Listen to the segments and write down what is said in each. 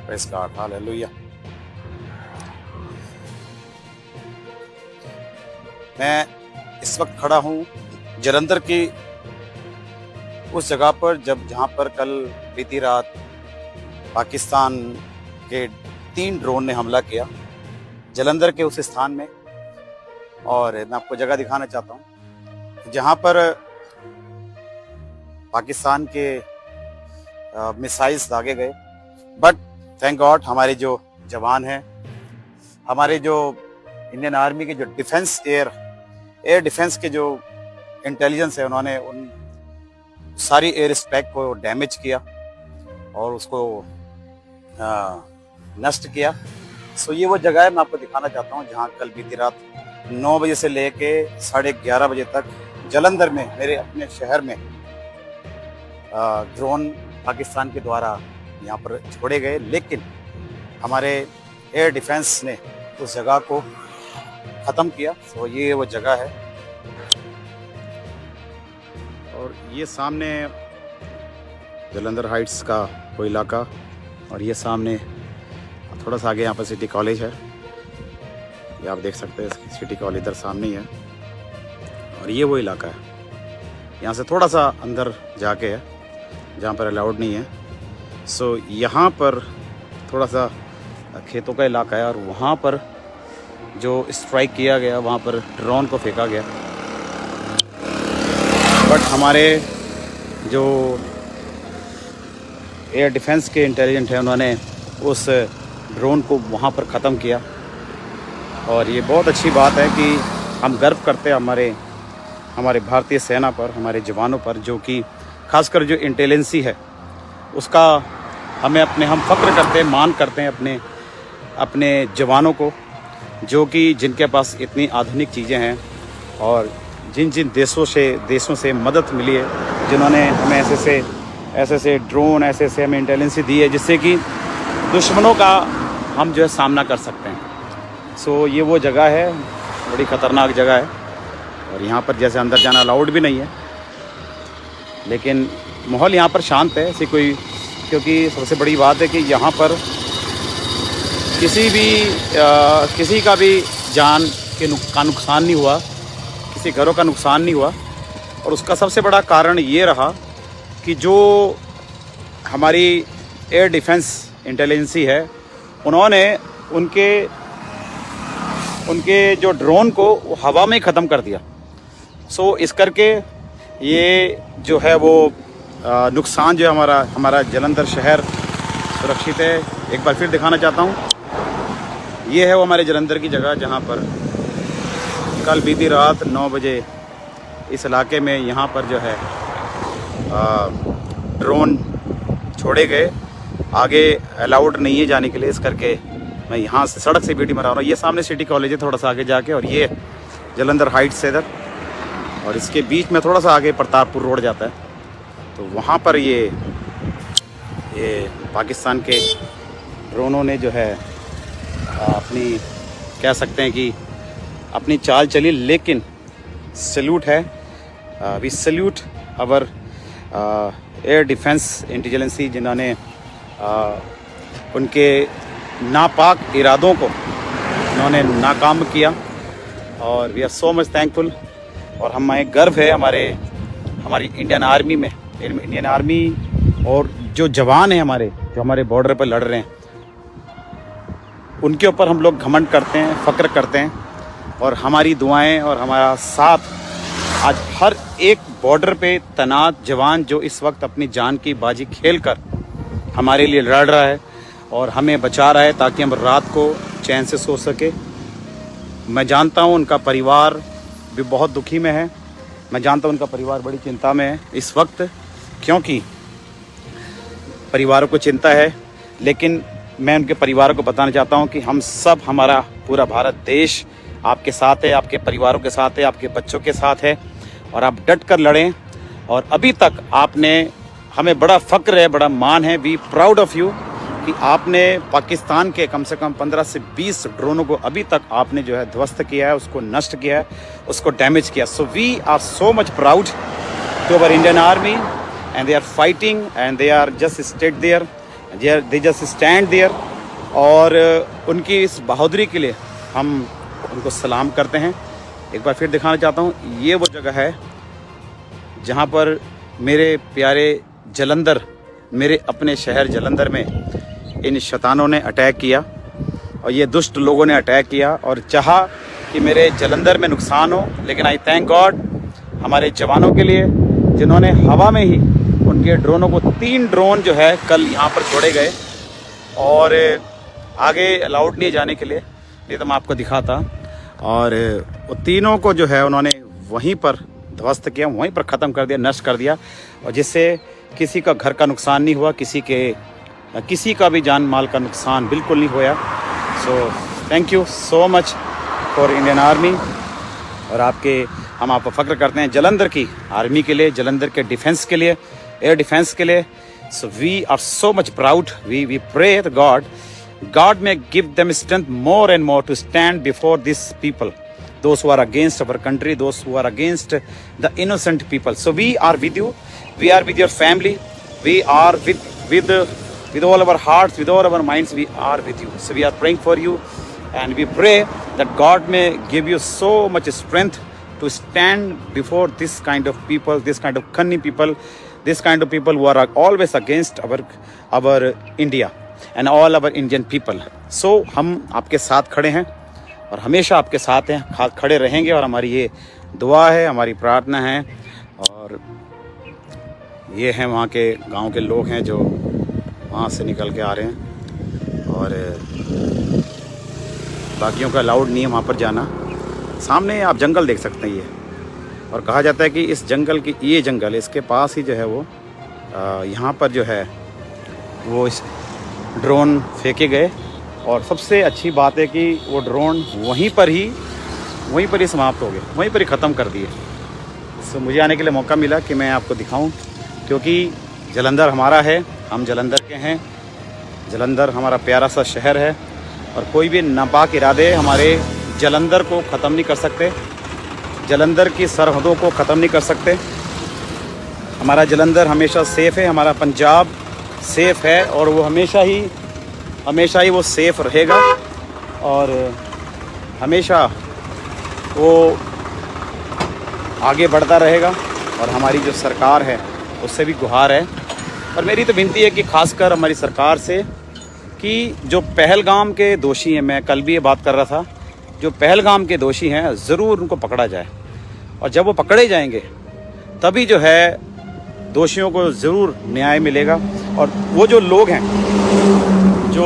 Praise God, hallelujah. मैं इस वक्त खड़ा हूँ जालंधर की उस जगह पर जहाँ पर कल बीती रात पाकिस्तान के 3 ड्रोन ने हमला किया जालंधर के उस स्थान में। और मैं आपको जगह दिखाना चाहता हूँ जहाँ पर पाकिस्तान के मिसाइल्स दागे गए, बट थैंक गॉड हमारे जो जवान हैं, हमारे जो इंडियन आर्मी के जो डिफेंस एयर डिफेंस के जो इंटेलिजेंस है, उन्होंने उन सारी एयर स्पेक को डैमेज किया और उसको नष्ट किया। सो ये वो जगह है, मैं आपको दिखाना चाहता हूँ जहाँ कल बीती रात 9 बजे से लेके 11:30 बजे तक जालंधर में, मेरे अपने शहर में, ड्रोन पाकिस्तान के द्वारा यहाँ पर छोड़े गए, लेकिन हमारे एयर डिफेंस ने उस जगह को ख़त्म किया। सो ये वो जगह है और ये सामने जालंधर हाइट्स का वो इलाका, और ये सामने थोड़ा सा आगे यहाँ पर सिटी कॉलेज है, ये आप देख सकते हैं, सिटी कॉलेज इधर सामने ही है। और ये वो इलाका है, यहाँ से थोड़ा सा अंदर जाके है जहाँ पर अलाउड नहीं है। सो यहाँ पर थोड़ा सा खेतों का इलाका है और वहाँ पर जो स्ट्राइक किया गया, वहाँ पर ड्रोन को फेंका गया, बट हमारे जो एयर डिफेंस के इंटेलिजेंट हैं, उन्होंने उस ड्रोन को वहाँ पर ख़त्म किया। और ये बहुत अच्छी बात है कि हम गर्व करते हैं हमारे भारतीय सेना पर, हमारे जवानों पर, जो कि खासकर जो इंटेलिजेंसी है उसका हम फ़ख्र करते हैं, मान करते हैं अपने जवानों को, जो कि जिनके पास इतनी आधुनिक चीज़ें हैं और जिन देशों से मदद मिली है, जिन्होंने हमें ऐसे ड्रोन, ऐसे हमें इंटेलिजेंसी दी है जिससे कि दुश्मनों का हम जो है सामना कर सकते हैं। सो ये वो जगह है, बड़ी ख़तरनाक जगह है और यहाँ पर जैसे अंदर जाना अलाउड भी नहीं है, लेकिन माहौल यहाँ पर शांत है ऐसी कोई, क्योंकि सबसे बड़ी बात है कि यहाँ पर किसी का भी जान का नुकसान नहीं हुआ, किसी घरों का नुकसान नहीं हुआ। और उसका सबसे बड़ा कारण ये रहा कि जो हमारी एयर डिफेंस इंटेलिजेंसी है, उन्होंने उनके जो ड्रोन को हवा में ख़त्म कर दिया। सो इस करके ये जो है वो नुकसान जो है हमारा जालंधर शहर सुरक्षित है। एक बार फिर दिखाना चाहता हूँ, ये है वो हमारे जालंधर की जगह जहाँ पर कल बीती रात 9 बजे इस इलाके में यहाँ पर जो है ड्रोन छोड़े गए। आगे अलाउड नहीं है जाने के लिए, इस करके मैं यहाँ से सड़क से वीडियो बना रहा हूँ। ये सामने सिटी कॉलेज है थोड़ा सा आगे जाके, और ये जालंधर हाइट्स है इधर, और इसके बीच में थोड़ा सा आगे प्रतापपुर रोड जाता है। तो वहाँ पर ये पाकिस्तान के ड्रोनों ने जो है अपनी, कह सकते हैं कि अपनी चाल चली, लेकिन सल्यूट है, we salute our air defence intelligence, जिन्होंने उनके नापाक इरादों को उन्होंने नाकाम किया। और we are so much thankful, और हमें गर्व है हमारी इंडियन आर्मी और जो जवान हैं जो हमारे बॉर्डर पर लड़ रहे हैं, उनके ऊपर हम लोग घमंड करते हैं, फ़ख्र करते हैं। और हमारी दुआएं और हमारा साथ आज हर एक बॉर्डर पे तैनात जवान जो इस वक्त अपनी जान की बाजी खेलकर हमारे लिए लड़ रहा है और हमें बचा रहा है, ताकि हम रात को चैन से सो सके। मैं जानता हूँ उनका परिवार भी बहुत दुखी में है, मैं जानता हूँ उनका परिवार बड़ी चिंता में है इस वक्त, क्योंकि परिवारों को चिंता है। लेकिन मैं उनके परिवारों को बताना चाहता हूँ कि हम सब, हमारा पूरा भारत देश आपके साथ है, आपके परिवारों के साथ है, आपके बच्चों के साथ है, और आप डट कर लड़ें। और अभी तक आपने, हमें बड़ा फ़ख्र है, बड़ा मान है, वी प्राउड ऑफ यू, कि आपने पाकिस्तान के कम से कम 15 से 20 ड्रोनों को अभी तक आपने जो है ध्वस्त किया है, उसको नष्ट किया है, उसको डैमेज किया। So we are so much proud to our Indian army, and they are fighting and they are just stayed there they just stand there. और उनकी इस बहादुरी के लिए हम उनको सलाम करते हैं। एक बार फिर दिखाना चाहता हूँ, ये वो जगह है जहाँ पर मेरे प्यारे जलंधर, मेरे अपने शहर जलंधर में इन शैतानों ने अटैक किया और ये दुष्ट लोगों ने अटैक किया और चाहा कि मेरे जलंधर में नुकसान हो। लेकिन आई थैंक गॉड हमारे जवानों के लिए, जिन्होंने हवा में ही उनके ड्रोनों को 3 ड्रोन जो है कल यहाँ पर छोड़े गए और आगे अलाउड नहीं जाने के लिए, नहीं तो मैं आपको दिखाता। और वो तीनों को जो है उन्होंने वहीं पर ध्वस्त किया, वहीं पर ख़त्म कर दिया, नष्ट कर दिया, और जिससे किसी का घर का नुकसान नहीं हुआ, किसी का भी जान माल का नुकसान बिल्कुल नहीं हुआ। So thank you so much for Indian army. और हम आप पर फ़ख्र करते हैं जलंधर की आर्मी के लिए, जलंधर के डिफेंस के लिए, एयर डिफेंस के लिए। So we are so much proud. We pray the God may give them strength more and more to stand before these people, those who are against our country, those who are against the innocent people. So we are with you, we are with your family, we are with all our hearts, with all our minds, we are with you. So we are praying for you, and we pray that God may give you so much strength to stand before this kind of people, this kind of cunning people, this kind of people who are always against our India and all our Indian people. So हम आपके साथ खड़े हैं और हमेशा आपके साथ हैं, खड़े रहेंगे। और हमारी ये दुआ है, हमारी प्रार्थना है। और ये हैं वहाँ के गांव के लोग हैं जो वहाँ से निकल के आ रहे हैं, और बाकियों का अलाउड नहीं है वहाँ पर जाना। सामने आप जंगल देख सकते हैं ये, और कहा जाता है कि इस जंगल की, ये जंगल इसके पास ही जो है वो यहाँ पर जो है वो इस ड्रोन फेंके गए। और सबसे अच्छी बात है कि वो ड्रोन वहीं पर ही समाप्त हो गए, वहीं पर ही ख़त्म कर दिए। सो मुझे आने के लिए मौका मिला कि मैं आपको दिखाऊं, क्योंकि जलंधर हमारा है, हम जलंधर के हैं, जलंधर हमारा प्यारा सा शहर है, और कोई भी नापाक इरादे हमारे जलंधर को ख़त्म नहीं कर सकते, जलंधर की सरहदों को ख़त्म नहीं कर सकते। हमारा जलंधर हमेशा सेफ़ है, हमारा पंजाब सेफ़ है, और वो हमेशा ही वो सेफ़ रहेगा, और हमेशा वो आगे बढ़ता रहेगा। और हमारी जो सरकार है उससे भी गुहार है, और मेरी तो विनती है कि खासकर हमारी सरकार से कि जो पहलगाम के दोषी हैं, मैं कल भी ये बात कर रहा था, जो पहलगाम के दोषी हैं ज़रूर उनको पकड़ा जाए, और जब वो पकड़े जाएंगे तभी जो है दोषियों को ज़रूर न्याय मिलेगा। और वो जो लोग हैं जो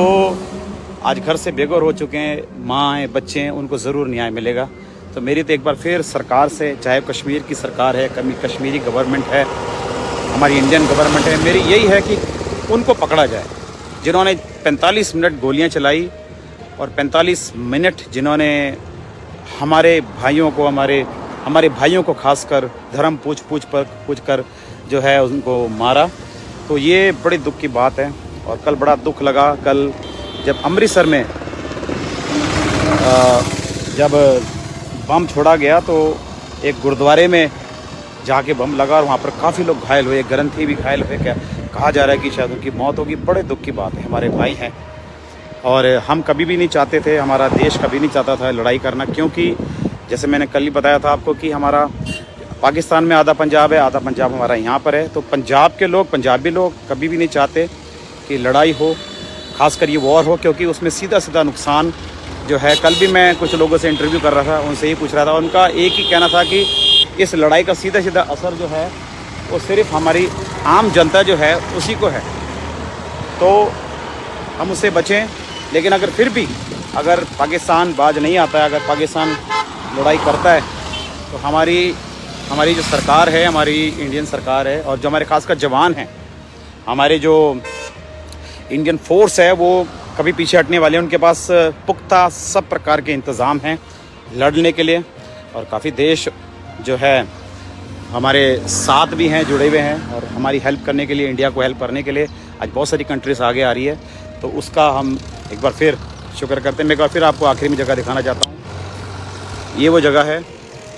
आज घर से बेघर हो चुके हैं, माँ हैं, बच्चे हैं, उनको ज़रूर न्याय मिलेगा। तो मेरी तो एक बार फिर सरकार से, चाहे कश्मीर की सरकार है, कश्मीरी गवर्नमेंट है, हमारी इंडियन गवर्नमेंट है, मेरी यही है कि उनको पकड़ा जाए जिन्होंने 45 मिनट गोलियां चलाई, और 45 मिनट जिन्होंने हमारे भाइयों को खासकर धर्म पूछ कर जो है उनको मारा। तो ये बड़ी दुख की बात है। और कल बड़ा दुख लगा, कल जब अमृतसर में जब बम छोड़ा गया तो एक गुरुद्वारे में जाके बम लगा, और वहाँ पर काफ़ी लोग घायल हुए, ग्रंथी भी घायल हुए, क्या कहा जा रहा है कि शायद उनकी मौत होगी। बड़े दुख की बात है, हमारे भाई हैं, और हम कभी भी नहीं चाहते थे, हमारा देश कभी नहीं चाहता था लड़ाई करना, क्योंकि जैसे मैंने कल ही बताया था आपको कि हमारा पाकिस्तान में आधा पंजाब है, आधा पंजाब हमारा यहाँ पर है। तो पंजाब के लोग, पंजाबी लोग कभी भी नहीं चाहते कि लड़ाई हो, खासकर ये वॉर हो, क्योंकि उसमें सीधा नुकसान जो है। कल भी मैं कुछ लोगों से इंटरव्यू कर रहा था, उनसे ही पूछ रहा था, उनका एक ही कहना था कि इस लड़ाई का सीधा असर जो है वो सिर्फ हमारी आम जनता जो है उसी को है। तो हम उससे बचें, लेकिन अगर फिर भी अगर पाकिस्तान बाज नहीं आता है, अगर पाकिस्तान लड़ाई करता है, तो हमारी जो सरकार है, हमारी इंडियन सरकार है, और जो हमारे खासकर जवान हैं, हमारे जो इंडियन फोर्स है, वो कभी पीछे हटने वाले हैं। उनके पास पुख्ता सब प्रकार के इंतज़ाम हैं लड़ने के लिए, और काफ़ी देश जो है हमारे साथ भी हैं, जुड़े हुए हैं, और हमारी हेल्प करने के लिए, इंडिया को हेल्प करने के लिए आज बहुत सारी कंट्रीज़ आगे आ रही है। तो उसका हम एक बार फिर शुक्र करते हैं। मैं एक बार फिर आपको आखिरी में जगह दिखाना चाहता हूँ। ये वो जगह है,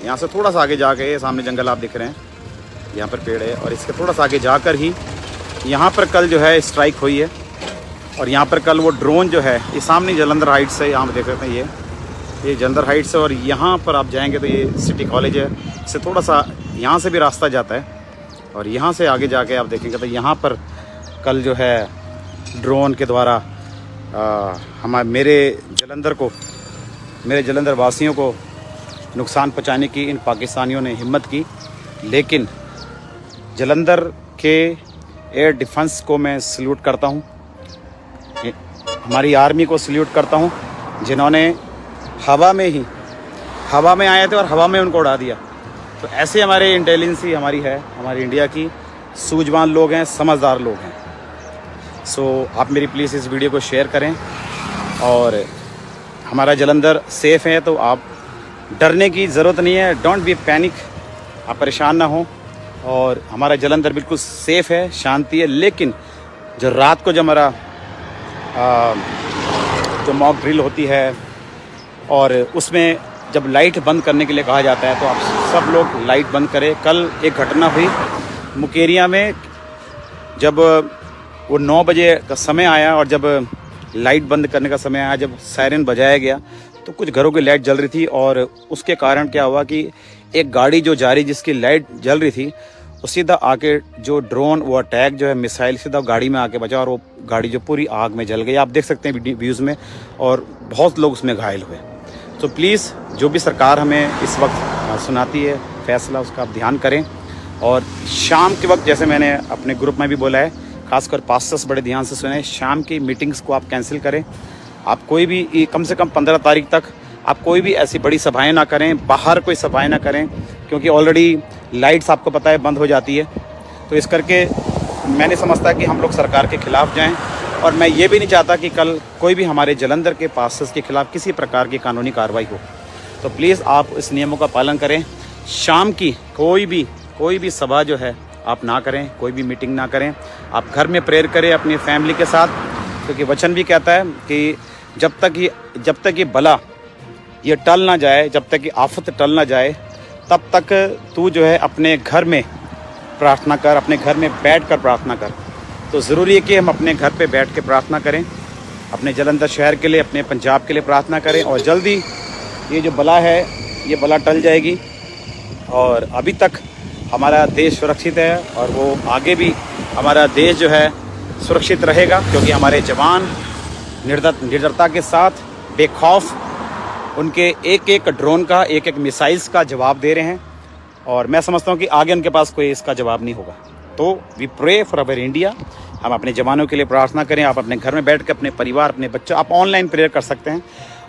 यहाँ से थोड़ा सा आगे जाके, सामने जंगल आप दिख रहे हैं, यहाँ पर पेड़ है, और इसके थोड़ा सा आगे जाकर ही यहाँ पर कल जो है स्ट्राइक हुई है, और यहाँ पर कल वो ड्रोन जो है, ये सामने जलंधर हाइट्स है, यहाँ देख सकते हैं ये जलंधर हाइट्स है। और यहाँ पर आप जाएंगे तो ये सिटी कॉलेज है, इससे थोड़ा सा यहाँ से भी रास्ता जाता है। और यहाँ से आगे जाके आप देखेंगे तो यहाँ पर कल जो है ड्रोन के द्वारा मेरे जलंधर वासियों को नुकसान पहुँचाने की इन पाकिस्तानियों ने हिम्मत की। लेकिन जलंधर के एयर डिफेंस को मैं सल्यूट करता हूँ, हमारी आर्मी को सल्यूट करता हूँ, जिन्होंने हवा में आए थे और हवा में उनको उड़ा दिया। तो ऐसे हमारे इंटेलिजेंसी हमारी इंडिया की सूझवान लोग हैं, समझदार लोग हैं। सो आप मेरी प्लीज़ इस वीडियो को शेयर करें। और हमारा जलंधर सेफ़ है, तो आप डरने की ज़रूरत नहीं है, डोंट बी पैनिक, आप परेशान ना हो। और हमारा जलंधर बिल्कुल सेफ़ है, शांति है। लेकिन जो रात को जो हमारा जो मॉक ड्रिल होती है और उसमें जब लाइट बंद करने के लिए कहा जाता है, तो आप सब लोग लाइट बंद करें। कल एक घटना हुई मुकेरिया में, जब वो 9 बजे का समय आया और जब लाइट बंद करने का समय आया, जब सायरन बजाया गया तो कुछ घरों की लाइट जल रही थी। और उसके कारण क्या हुआ कि एक गाड़ी जो जा रही जिसकी लाइट जल रही थी, वो सीधा आके जो ड्रोन वो अटैक जो है मिसाइल सीधा गाड़ी में आके बचा और वो गाड़ी जो पूरी आग में जल गई। आप देख सकते हैं व्यूज़ में, और बहुत लोग उसमें घायल हुए। तो प्लीज़ जो भी सरकार हमें इस वक्त सुनाती है फैसला, उसका आप ध्यान करें। और शाम के वक्त, जैसे मैंने अपने ग्रुप में भी बोला है, खासकर पास्टर्स बड़े ध्यान से सुने, शाम की मीटिंग्स को आप कैंसिल करें। आप कोई भी कम से कम 15 तारीख तक आप कोई भी ऐसी बड़ी सभाएं ना करें, बाहर कोई सभाएं ना करें, क्योंकि ऑलरेडी लाइट्स आपको पता है बंद हो जाती है। तो इस करके मैं नहीं समझता कि हम लोग सरकार के ख़िलाफ़ जाएं। और मैं ये भी नहीं चाहता कि कल कोई भी हमारे जलंधर के पास्टर्स के ख़िलाफ़ किसी प्रकार की कानूनी कार्रवाई हो। तो प्लीज़ आप इस नियमों का पालन करें। शाम की कोई भी सभा जो है आप ना करें, कोई भी मीटिंग ना करें। आप घर में प्रेयर करें अपनी फैमिली के साथ, क्योंकि वचन भी कहता है कि जब तक ये बला ये टल ना जाए, जब तक ये आफत टल ना जाए, तब तक तू जो है अपने घर में प्रार्थना कर, अपने घर में बैठ कर प्रार्थना कर। तो ज़रूरी है कि हम अपने घर पे बैठ के प्रार्थना करें, अपने जलंधर शहर के लिए, अपने पंजाब के लिए प्रार्थना करें। और जल्दी ये जो बला है, ये बला टल जाएगी और अभी तक हमारा देश सुरक्षित है और वो आगे भी हमारा देश जो है सुरक्षित रहेगा, क्योंकि हमारे जवान निर्दयता के साथ बेखौफ उनके एक ड्रोन का, एक मिसाइल्स का जवाब दे रहे हैं। और मैं समझता हूँ कि आगे उनके पास कोई इसका जवाब नहीं होगा। तो we pray for our India, हम अपने जवानों के लिए प्रार्थना करें। आप अपने घर में बैठ कर अपने परिवार, अपने बच्चों, आप ऑनलाइन प्रेयर कर सकते हैं।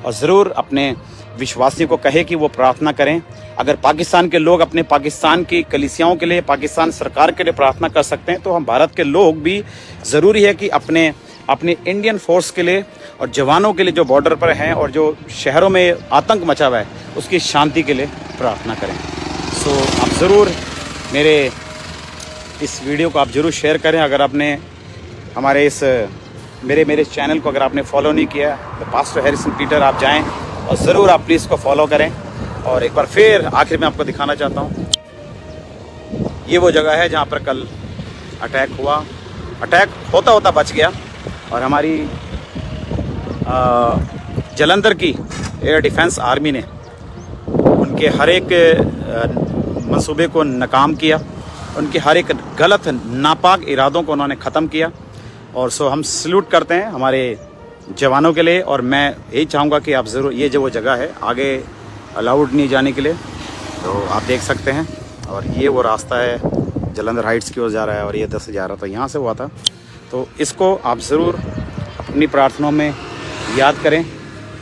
और ज़रूर अपने विश्वासियों को कहे कि वो प्रार्थना करें। अगर पाकिस्तान के लोग अपने पाकिस्तान की कलीसियाओं के लिए, पाकिस्तान सरकार के लिए प्रार्थना कर सकते हैं, तो हम भारत के लोग भी ज़रूरी है कि अपने इंडियन फोर्स के लिए और जवानों के लिए जो बॉर्डर पर हैं और जो शहरों में आतंक मचा हुआ है, उसकी शांति के लिए प्रार्थना करें। सो आप ज़रूर मेरे इस वीडियो को आप ज़रूर शेयर करें। अगर आपने हमारे मेरे चैनल को अगर आपने फॉलो नहीं किया तो पास्टर हैरिसन पीटर आप जाएं और ज़रूर आप प्लीज़ को फॉलो करें। और एक बार फिर आखिर में आपको दिखाना चाहता हूँ, ये वो जगह है जहाँ पर कल अटैक हुआ। अटैक होता बच गया और हमारी जलंधर की एयर डिफेंस आर्मी ने उनके हर एक मंसूबे को नाकाम किया, उनके हर एक गलत नापाक इरादों को उन्होंने ख़त्म किया। और सो हम सल्यूट करते हैं हमारे जवानों के लिए। और मैं यही चाहूँगा कि आप ज़रूर, ये जो वो जगह है आगे अलाउड नहीं जाने के लिए, तो आप देख सकते हैं। और ये वो रास्ता है जलंधर हाइट्स की ओर जा रहा है और ये 10 से जा रहा था, यहाँ से हुआ था। तो इसको आप ज़रूर अपनी प्रार्थनाओं में याद करें।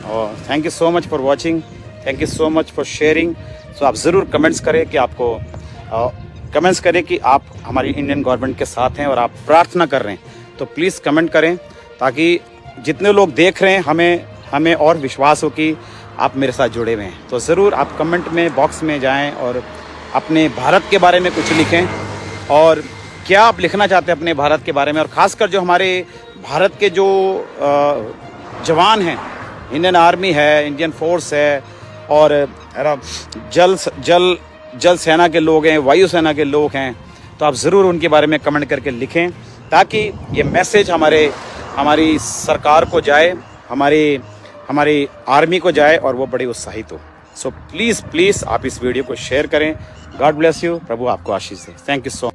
और thank you so much for watching, thank you so much for sharing. So आप ज़रूर कमेंट्स करें कि आप हमारी इंडियन गवर्नमेंट के साथ हैं और आप प्रार्थना कर रहे हैं। तो प्लीज़ कमेंट करें ताकि जितने लोग देख रहे हैं हमें और विश्वास हो कि आप मेरे साथ जुड़े हुए हैं। तो ज़रूर आप कमेंट में बॉक्स में जाएं और अपने भारत के बारे में कुछ लिखें, और क्या आप लिखना चाहते हैं अपने भारत के बारे में। और ख़ासकर जो हमारे भारत के जो जवान हैं, इंडियन आर्मी है, इंडियन फोर्स है, और जल सेना के लोग हैं, वायु सेना के लोग हैं, तो आप ज़रूर उनके बारे में कमेंट करके लिखें ताकि ये मैसेज हमारे हमारी सरकार को जाए, हमारी आर्मी को जाए और वो बड़ी उत्साहित हो। सो प्लीज़ आप इस वीडियो को शेयर करें। गॉड ब्लेस यू, प्रभु आपको आशीष दे। Thank you so much.